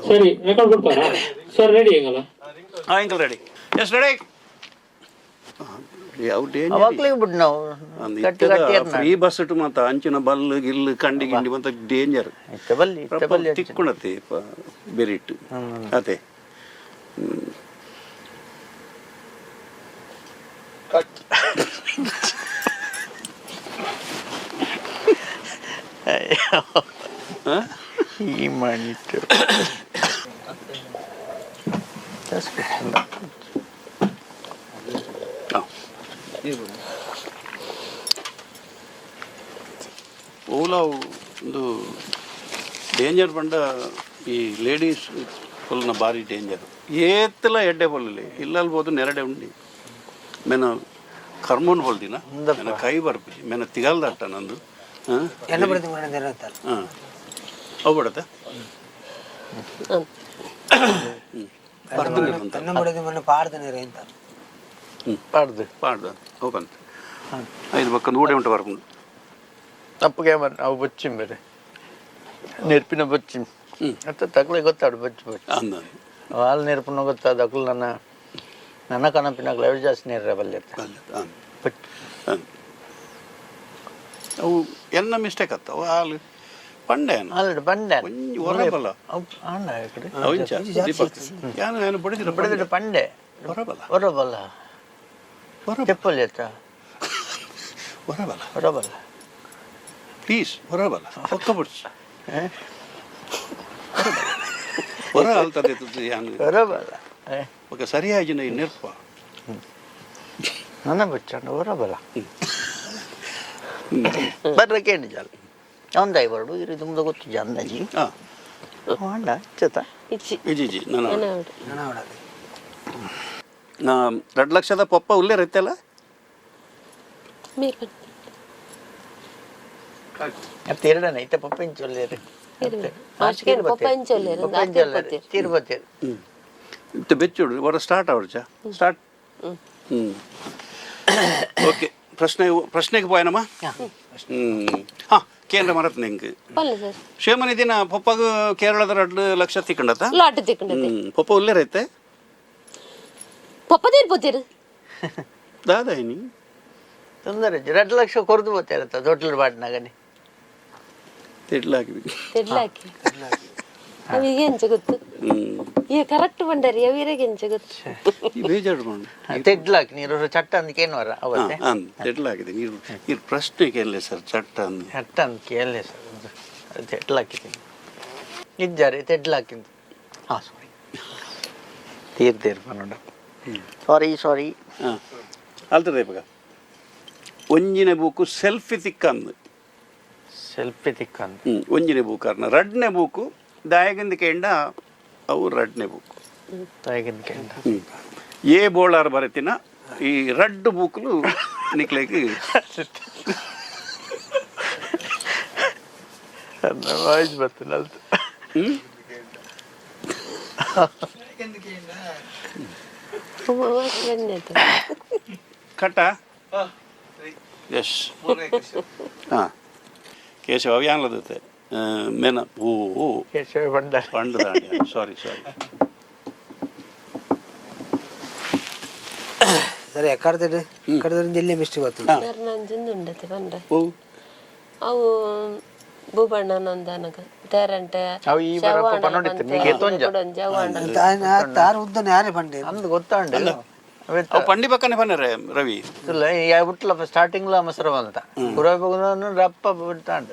ಸರಿ ರೆಕಾರ್ಡ್ ಕೊಡ್ತಾರಾ sir? Ready ಹೆಂಗಲ್ಲ? ಎಂಕಲ್ ready. Yes ready. Free bus ಇಟ್ಟು ಮತ್ತ ಅಂಚಿನ ಬಲ್ಲು ಗಿಲ್ಲು ಕಂಡಿ ಗಿಂಡಿ ಮತ್ತೆ ಡೇಂಜರ್ ತಿಕ್ಕೊಳತಿ ಬೆರಿಟ್ಟು ಅದೇ. ಈ ಮಾಡಿಟ್ಟು ಓಲಾ ಒಂದು ಡೇಂಜರ್ ಪಂಡ ಈ ಲೇಡೀಸ್ ಪೊಲ್ನ ಭಾರಿ ಡೇಂಜರ್ ಏತ್ತಲ ಎಡ್ಡೆ ಪೊಲ್ಲಿ ಇಲ್ಲಲ್ಲಿ ಹೋದು ನೆರಡೆ ಉಂಡಿ ಮೇನ ಕರ್ಮೋನ್ ಪೊಲ್ದಿನ ಮೇನ ಕೈ ಬರ್ಪಿ ಮೇನ ತಿಗಲ್ದಟ್ಟ ನಂದು ಹಾಂ ಅವು ಬಿಡತ್ತ ಪಾಡ್ದು ಪಾಡ್ದು ಹೋಗಂತ 5 ಪಕ್ಕ ಊಡೆ ಉಂಟು ಬರ್ಕೊಂಡು ತಪ್ಪಗೆ ಅವು ಬಚ್ಚಿ ಬೇರೆ ನೆರ್ಪಿನ ಬಚ್ಚಿ ಅಂತ ತಕ್ಲೆ ಗೊತ್ತಾಡು ಬಚ್ಚಿ ಬಚ್ಚಿ ಹಾಲು ನೆರ್ಪಿನ ಗೊತ್ತಾದ ಅಕ್ಲು ನನ್ನ ಕನಪಿನಾಗ್ಲ ಅವು ಜಾಸ್ತಿ ನೀರ ಬಲ್ಲೆ ಅವು ಎನ್ನ ಮಿಸ್ಟೇಕ್ ಆತ್ತವು ಹಾಲು ಪಂಡೆ ಆಲ್ರೆಡಿ ಬಂಡೆ ಹೊರಬಲ್ಲ ಬಡಿದ್ರೆ ಪಂಡೆ ಹೊರಬಲ್ಲ ತೆಪ್ಪಲ್ಲಿ ಆಯ್ತ ಹೊರಬಲ್ಲ ಹೊರಬಲ್ಲ ಪ್ಲೀಸ್ ಹೊರಬಲ್ಲ ಪಕ್ಕ ಬಿಡ್ಸಿ ಹೊರ ಅಲ್ತದೆ ಹೊರಬಲ್ಲ ಓಕೆ ಸರಿಯಾಗಿ ನೆರ್ಪ ನನ್ನ ಬಿಚ್ಚಂಡು ಹೊರಬಲ್ಲ ಬರ್ರೆ ಕೇಳಿ ಜಾಲ ಒಂದಾಗಿ ಬರಡು ಇದು ತುಂಬ ಗೊತ್ತು ಅಂದಾಜಿ ಹಾಂಡ ಚತ ಇಜಿ ನಾ 2 ಲಕ್ಷದ ಪಪ್ಪ ಉಲ್ಲೇ ರೈತಲ್ಲ ಮತ್ತೆ ಎರಡನೇ ಐತೆ ಪಪ್ಪ ಇಂಚೊಲ್ಲೇರಿ ತಿರುಪತಿ ಇತ್ತು ಬೆಚ್ಚುಡು ಹೊರ ಸ್ಟಾರ್ಟ್ ಅವ್ರಜ ಸ್ಟಾರ್ಟ್ ಓಕೆ ಪ್ರಶ್ನೆಗೆ ಪೋಯನಮ್ಮ ಹಾಂ ಕೇಂದ್ರ ಮರತ್ ನಿಂಗೆ ಶೇಮನಿ ದಿನ ಪಪ್ಪಾಗ ಕೇರಳದ 2 ಲಕ್ಷ ತಿಕ್ಕಂಡತ್ತ ಪಪ್ಪ ಉಲ್ಲೇ ರೈತೆ ಪಪ್ಪ ತೀರ್ಪೋತೀರು ದಾದಾಯಿನಿ ತೊಂದರೆ 2 ಲಕ್ಷ ಕೊರದು ಬೋತಿರತ್ತ ದೊಡ್ಡ ಬಾಟ್ನಾಗನಿ ತಿಡ್ಲಾಕಿ ಅವಿಗೆ ಎಂಚ ಗೊತ್ತು ಈ ಕರೆಕ್ಟ್ ಬಂಡರಿ ಅವಿರಗೆ ಎಂಚ ಗೊತ್ತು ಬೇಜಾಡ್ಕೊಂಡು ತೆಡ್ಲಾಕಿ ನೀರು ಚಟ್ಟ ಅಂದಕ್ಕೆ ಏನು ವರ ಅವತ್ತೆ ತೆಡ್ಲಾಕಿದೆ ನೀರು ಪ್ರಶ್ನೆ ಕೇಳಲೆ ಸರ್ ಚಟ್ಟ ಅಂದ್ ಚಟ್ಟ ಅಂತ ಕೇಳಲೆ ಸರ್ ಅದು ತೆಡ್ಲಾಕಿದ್ದೀನಿ ಇದ್ದಾರೆ ತೆಡ್ಲಾಕಿದ್ದು ಹಾಂ ಸಾರಿ ತೀರ್ತೀರ್ಪ ನೋಡ ಸಾರಿ ಹಾಂ ಅಲ್ತದೆ ಇವಾಗ ಒಂಜಿನ ಬೂಕು ಸೆಲ್ಫಿ ತಿಕ್ಕಂದು ಒಂಜಿನ ಬೂಕರ್ನ 2ನೇ ಬೂಕು ದಾಯಗಂದ ಕೇಂಡ ಅವು 2ನೇ ಬೂಕು ఏ బోళారు బరతిన ఈ 2 బూకులు నిక్లేకి వాయిస్ బರ್ತನ ಕಟ್ಟ ಎಸ್ ಹಾಂ ಕೇಶವ ಅವಿಯಾನ್ಲದತ್ತೆ ಮೇನ ಓ ಕೇಶವ ಪಂಡ ಸಾರಿ ಸರಿ ಎಕ್ಕಡದಲ್ಲಿ ಎಲ್ಲಿ ಮಿಸ್ಟೇಕ್ ಗೊತ್ತು ನಂಜುಂದುಂಡತೆ ಬಂಡ ಅವು ಭೂಬಣ್ಣನೊಂದನಗ ತೇರಂಟೆ ತಾರು ಉದ್ದನ ಯಾರೇ ಬಂಡೆ ಅಂದ್ ಗೊತ್ತಾಂಡೆ పండి పక్కనే పన్నారే రవి ఉట్ల స్టార్టింగ్ లో అవసరం అంత గురవను రప్ప పెడతాండు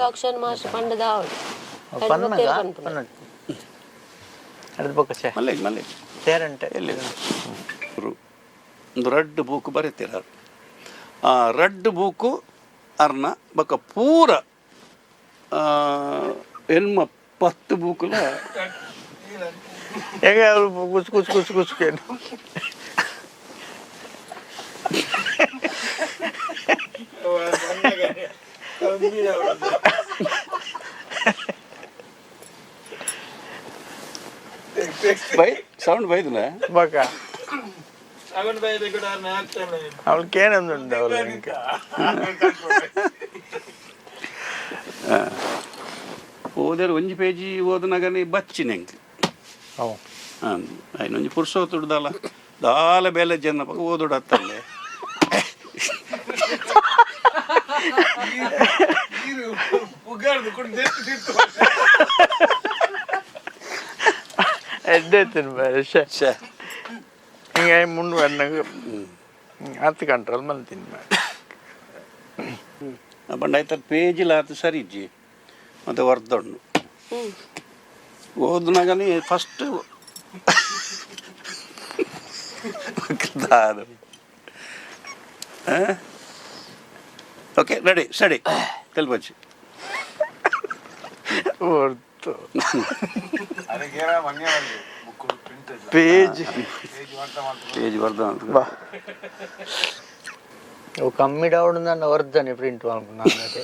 ఆక్షన్ మాస్టర్ పండుదావు పన్నగా పన్నట్టు అది బొక్కచే మళ్ళీ ತೇರಂಟೆ ಒಂದು 2 ಬೂಕು ಬರೀತೀರ ಆ 2 ಬೂಕು ಅರ್ನ ಬಕ್ಕ ಪೂರ ಹೆಣ್ಮ 10 ಬೂಕುಲ ಹೆಂಗೆ ಕುಸ್ಕೇನು సౌండ్ బయదునా బాగా ಅವಳಿಗೇನಂದುಂಡು ಅವಳು ఇంకా ಓದಾರು 1 ಪೇಜಿ ಓದನ కానీ ಬಚ್ಚಿ ನಂಗೆ ಅವು అయినొంచి పురుషోత్తుడుదాల దాల బేల జన్న పక్క ఓదుడు అత్తల్లే ಎಡ್ಡೆತ್ತೀನಿ ಬೇರೆ ಹಿಂಗೆ ಮುಂದೆ ಬಂದಾಗ ಹತ್ತು ಕಂಟ್ರೋಲ್ ಮಲ್ತೀನಿ ಬಂಡ ಆಯ್ತು ಪೇಜಿಲ್ಲ ಅದು ಸರಿ ಇಜ್ಜಿ ಮತ್ತು ವರ್ದೊಣ್ಣು ಓದಿನ కానీ ఫస్ట్ ఓకే రెడీ స్టడీ తెలిపొచ్చి ಹೊರ್ತು ಪೇಜ್ పేజీ వర్దం ಬಾ ಅವು ಕಮ್ಮಿ ಡೌನ್ ನಾನು ವರ್ಧನೆ ಪ್ರಿಂಟ್ ಮಾಡ್ಕೊಂಡು ಅದೇ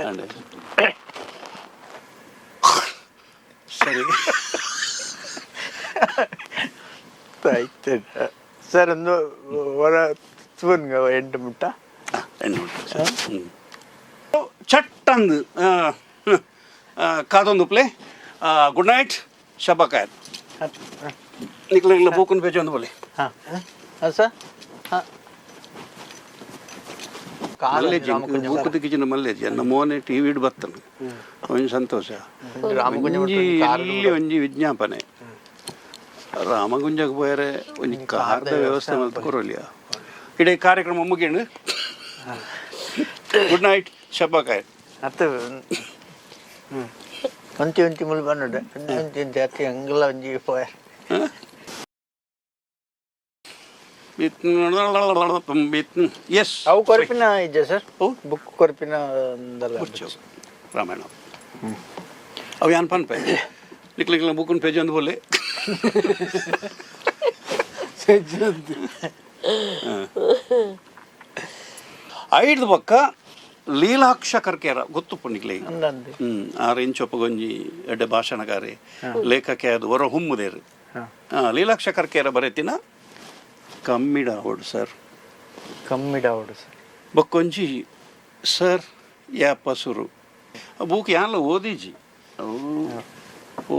అండి ಸರಿ ಆಯ್ತು ಸರ್ ಒಂದು ಹೊರ ಸ್ಪೂನ್ಗೆ 8 ಮುಟ್ಟ ಚಟ್ಟಂದು ಕಾದೊಂದು ಪ್ಲೇ ಗುಡ್ ನೈಟ್ ಶಬಕಾಯ್ ನಿಕ್ಲ ಬೂಕನ್ ಪೇಜ್ ಒಂದು ಬೋಲಿ ಹಾಂ ಸರ್ ಹಾಂ ಮಲ್ಲೇಜಿ ಬೂಕು ದಿಕ್ಕಿನ ಮಲ್ಲೇಜಿ ಅನ್ನ ಮೋನೆ ಟಿವಿ ಇಡ್ ಬರ್ತನು ಒಂಜಿ ಸಂತೋಷ ಒಂಜಿ ಇಲ್ಲಿ ಒಂಜಿ ವಿಜ್ಞಾಪನೆ ರಾಮಗುಂಜಕ್ಕೆ ಹೋಯರೆ ಒಂಜಿ ಕಾರ್ದ ವ್ಯವಸ್ಥೆ ಮಲ್ತ ಕೊರಲಿಯ ಇಡೀ ಕಾರ್ಯಕ್ರಮ ಮುಗಿಂಡು ಗುಡ್ ನೈಟ್ ಶಬ್ಬಕಾಯ್ ಅತ್ತು ಒಂಟಿ ಮುಲ್ ಬಂದುಡೆ ಒಂಟಿ ಜಾತಿ ಹಂಗೆಲ್ಲ ಒಂಜಿ ಹೋಯ ಎಸ್ ಅವು ಕೊರಪಿನ ಇದೆ ಸರ್ ಬುಕ್ ಕೊರಪಿನ ರಾಮಾಯಣ ಅವು ಯಾನ್ ಪನ್ ಪೇ ನಿಕ್ಲಿಕ್ಲ ಬುಕ್ಕನ್ ಪೇಜ್ ಒಂದು ಬೋಲೆ ಐದು ಪಕ್ಕ ಲೀಲಾಕ್ಷ ಕರ್ಕೇರ ಗೊತ್ತು ಪುಣ್ಣಿಕ್ಲೆ 6 ಇಂಚ್ ಒಪ್ಪಗೊಂಜಿ ಎಡ್ಡೆ ಭಾಷಣಕಾರಿ ಲೇಖಕ್ಕೆ ಅದು ಹೊರ ಹುಮ್ಮುದೇರು ಲೀಲಾಕ್ಷ ಕರ್ಕೇರ ಬರೆತಿನ ಕಮ್ಮಿಡ ಅವಡು ಸರ್ ಬಕ್ಕೊಂಜಿ ಸರ್ ಯಾಪಸುರು ಬೂಕ್ ಯಾನ್ಲ ಓದಿಜಿ ಅವು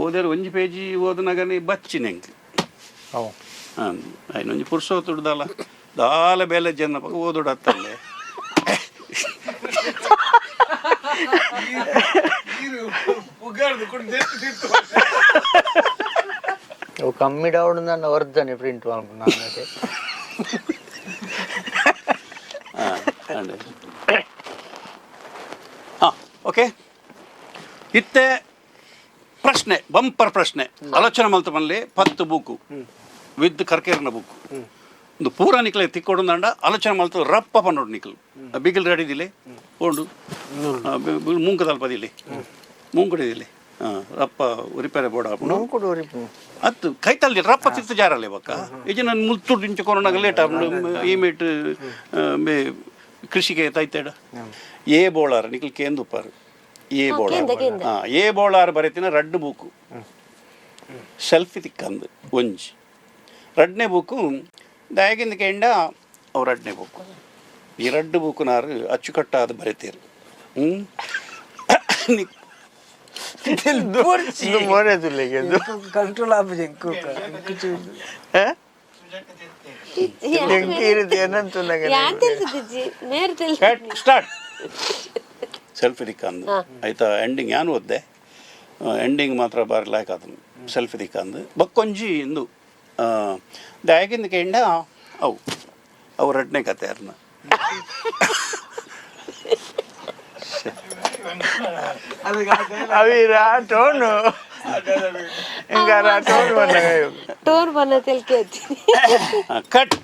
ಓದ್ಯಾರ ಒಂಜಿ ಪೇಜಿ ಓದನಾಗನೇ ಬಚ್ಚಿನೆಂಗೆ అయినొంచి పురుషోత్తుడుదాల దాల బేల జన్న పక్క ఓదుడు అత్తల్లే ಅವು ಕಮ್ಮಿ ಡೌನ್ ನಾನು ವರ್ಧನೆ ಪ್ರಿಂಟ್ ಮಾಡ್ಕೊಂಡು ಅದೇ ಓಕೆ ಇತ್ತೆ ಪ್ರಶ್ನೆ ಬಂಪರ್ ಪ್ರಶ್ನೆ ಆಲೋಚನೆ ಮಲ್ತ ಮಲ್ಲಿ 10 ಬುಕ್ಕು ವಿತ್ ಕರ್ಕೇರ್ನ ಬುಕ್ ಒಂದು ಪೂರ ನಿಕ್ಲೆ ತಿಕ್ಕೊಡಂಡ ಆಲೋಚನೆ ಮಲ್ತು ರಪ್ಪ ಪನ್ನೋಡು ನಿಕ್ಲು ಬಿಗಿಲ್ ರೆಡಿದಿಲ್ಲ ಓಂಡು ಮುಂಕದಲ್ಲಿ ಪದಿಲಿ ಮುಂಕುಡಿದಿಲ್ಲ ರಪ್ಪ ಉರಿಪೇರೆ ಬೋಡ ಅತ್ತು ಕೈತಲ್ದಿ ರಪ್ಪ ತಿರ್ತು ಜಾರಲ್ಲ ಬಕ್ಕ ಈಗ ನಾನು ಮುಲ್ತು ದಿಂಚುಕೊಂಡು ಲೇಟ್ ಈಮೇಟ್ ಕೃಷಿಗೆ ತೈತೇಡ ಏ ಬೋಳಾರ ನಿಕ್ಲು ಕೇಂದುಪ್ಪಾರು ಏ ಬೋಳಾರ್ ಏ ಬೋಳಾರ್ ಬರೀತಿನ ರಡ್ಡು ಬೂಕು ಸೆಲ್ಫಿ ತಿಕ್ಕಂದು ಒಂಜಿ ರಡ್ನೇ ಬೂಕು ದಯಗಿಂದ ಕೆಂಡ ಅವು ರಡ್ನೇ ಬೂಕು ಈ ರಡ್ಡು ಬೂಕುನಾರು ಅಚ್ಚುಕಟ್ಟಾದ ಬರೀತೀರು ಕಂಟ್ರೋಲ್ ಸ್ಟಾರ್ಟ್ ಸೆಲ್ಫಿ ದಿಕ್ಕಂದು ಆಯ್ತಾ ಎಂಡಿಂಗ್ ಯಾನು ಓದ್ದೆ ಎಂಡಿಂಗ್ ಮಾತ್ರ ಬರಲಾಕ ಅದನ್ನು ಸೆಲ್ಫಿ ದಿಕ್ಕಂದು ಬಕ್ಕೊಂಜಿ ಇಂದು ದಯಗಿಂದ ಕೆಂಡ ಅವು ರಡ್ನೇ ಕತೆ ಅದನ್ನ అవి రా టోను ఇంకా రా టోన్ టోన్ బన్న తెలికి కట్